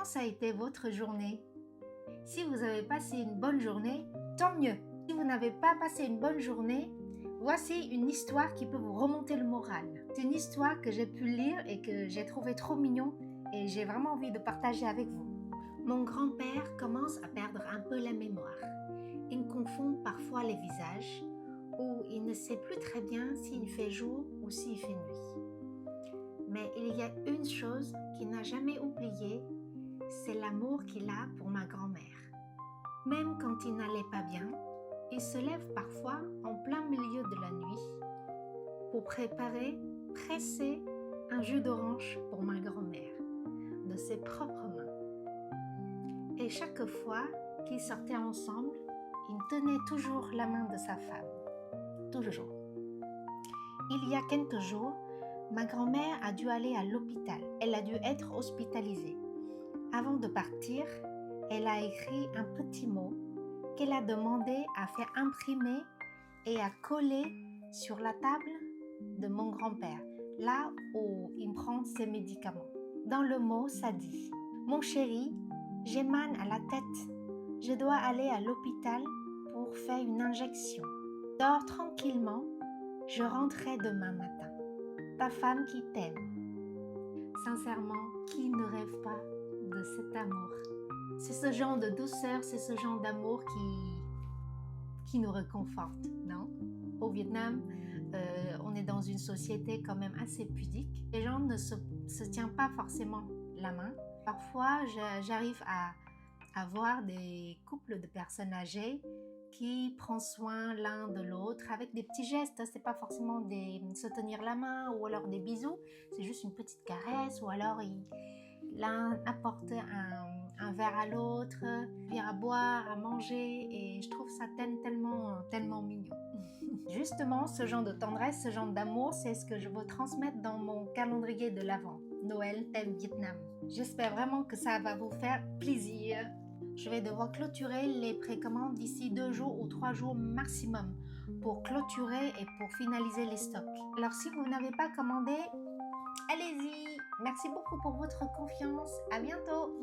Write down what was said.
ça a été votre journée? Si vous avez passé une bonne journée, tant mieux. Si vous n'avez pas passé une bonne journée, voici une histoire qui peut vous remonter le moral. C'est une histoire que j'ai pu lire et que j'ai trouvé trop mignon et j'ai vraiment envie de partager avec vous. Mon grand-père commence à perdre un peu la mémoire. Il confond parfois les visages ou il ne sait plus très bien s'il fait jour ou s'il fait nuit. Mais il y a une chose qu'il n'a jamais oubliée, c'est l'amour qu'il a pour ma grand-mère. Même quand il n'allait pas bien, il se lève parfois en plein milieu de la nuit pour presser un jus d'orange pour ma grand-mère, de ses propres mains. Et chaque fois qu'ils sortaient ensemble, il tenait toujours la main de sa femme. Toujours. Il y a quelques jours, ma grand-mère a dû aller à l'hôpital. Elle a dû être hospitalisée. Avant de partir, elle a écrit un petit mot qu'elle a demandé à faire imprimer et à coller sur la table de mon grand-père, là où il prend ses médicaments. Dans le mot, ça dit « Mon chéri, j'ai mal à la tête. Je dois aller à l'hôpital pour faire une injection. Dors tranquillement, je rentrerai demain matin. Ta femme qui t'aime. » Sincèrement, qui ne rêve pas de cet amour? C'est ce genre de douceur, c'est ce genre d'amour qui nous réconforte, non? Au Vietnam, on est dans une société quand même assez pudique. Les gens ne se tiennent pas forcément la main. Parfois, j'arrive à voir des couples de personnes âgées qui prennent soin l'un de l'autre avec des petits gestes. C'est pas forcément se tenir la main ou alors des bisous, c'est juste une petite caresse ou alors l'un apporte un verre à l'autre, à boire, à manger, et je trouve ça tellement mignon. Justement, ce genre de tendresse, ce genre d'amour, c'est ce que je veux transmettre dans mon calendrier de l'Avent, Noël thème Vietnam. J'espère vraiment que ça va vous faire plaisir. Je vais devoir clôturer les précommandes d'ici 2 jours ou 3 jours maximum pour clôturer et pour finaliser les stocks. Alors si vous n'avez pas commandé, allez-y. Merci beaucoup pour votre confiance. À bientôt.